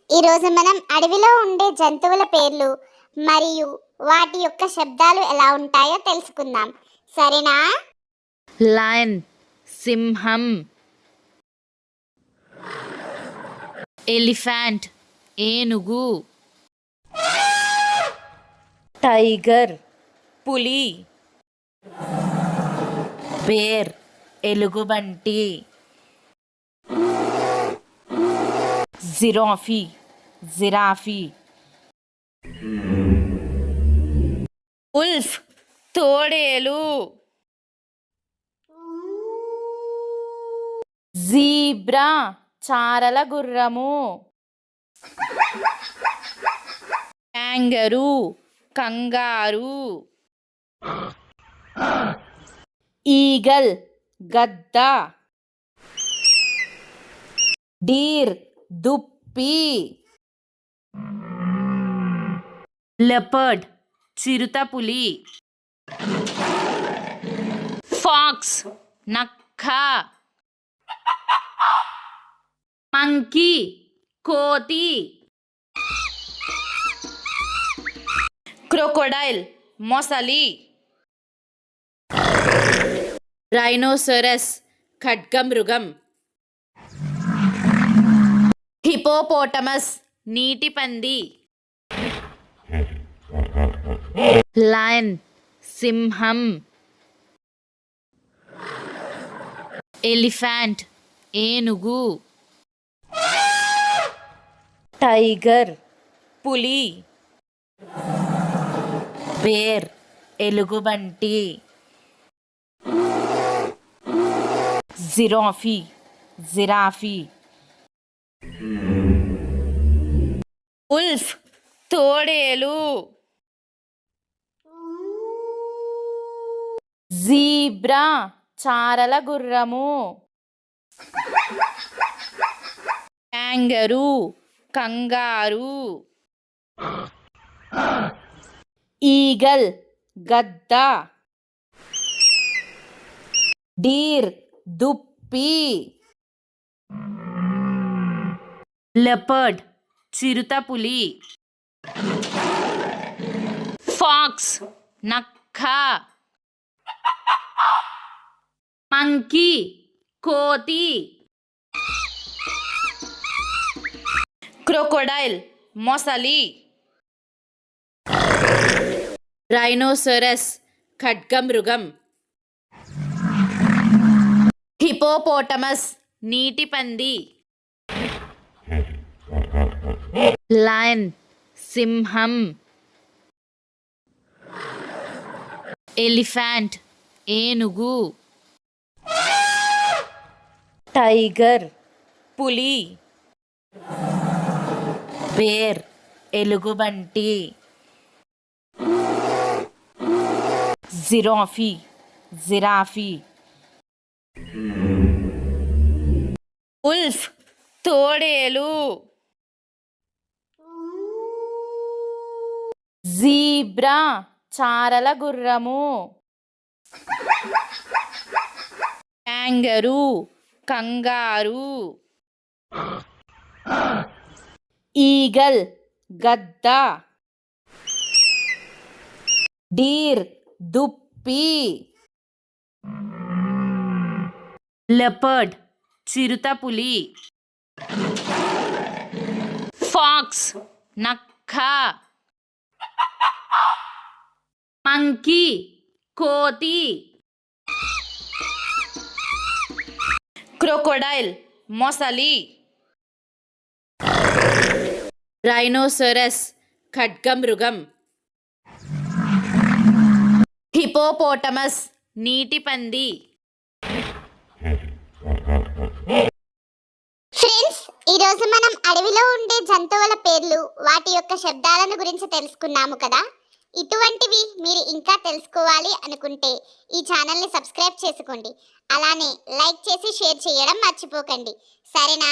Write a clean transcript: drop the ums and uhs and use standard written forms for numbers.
ఈరోజు మనం అడవిలో ఉండే జంతువుల పేర్లు మరియు వాటి యొక్క శబ్దాలు ఎలా ఉంటాయో తెలుసుకుందాం. సరేనా? లయన్ సింహం, ఎలిఫెంట్ ఏనుగు, టైగర్ పులి, బేర్ ఎలుగుబంటి, జిరాఫీ, ఉల్ఫ్ తోడేలు, జీబ్రా చారల గుర్రము, క్యాంగరూ కంగారు, ఈగల్ గద్ద, డీర్ దుప్పి, లెపర్డ్ చిరుతపులి, ఫాక్స్ నక్క, మంకీ కోతి, క్రొకొడైల్ మొసలి, రైనోసరస్ ఖడ్గమృగం, హిపోపోటమస్ నీటి పంది, లయన్ సింహం, ఎలిఫెంట్ ఏనుగు, టైగర్ పులి, బేర్ ఎలుగుబంటి, జిరాఫీ, ఉల్ఫ్ తోడేలు, జీబ్రా చారల గుర్రము, క్యాంగరూ కంగారు, ఈగల్ గద్ద, డీర్ దుప్పి, లెపర్డ్ చిరుతపులి, ఫాక్స్ నక్క, మంకీ కోతి, క్రొకొడైల్ మొసలి, రైనోసరస్ ఖడ్గమృగం, హిపోపోటమస్ నీటి పంది, లయన్ సింహం, ఎలిఫెంట్ ఏనుగు, టైగర్ పులి, బేర్ ఎలుగుబంటి, జిరాఫీ, ఉల్ఫ్ తోడేలు, జీబ్రా చారల గుర్రము, క్యాంగరూ కంగారు, ఈగల్ గద్ద, డీర్ దుప్పి, లెపర్డ్ చిరుతపులి, ఫాక్స్ నక్క, మంకీ కోతి, క్రొకొడైల్ మొసలి, రైనోసరస్ ఖడ్గమృగం, హిపోపోటమస్ నీటి పంది. ఫ్రెండ్స్, ఈరోజు మనం అడవిలో ఉండే జంతువుల పేర్లు వాటి యొక్క శబ్దాలను గురించి తెలుసుకున్నాము కదా. ఇటువంటివి మీరు ఇంకా తెలుసుకోవాలి అనుకుంటే ఈ ఛానల్ని సబ్స్క్రైబ్ చేసుకోండి. అలానే లైక్ చేసి షేర్ చేయడం మర్చిపోకండి. సరేనా?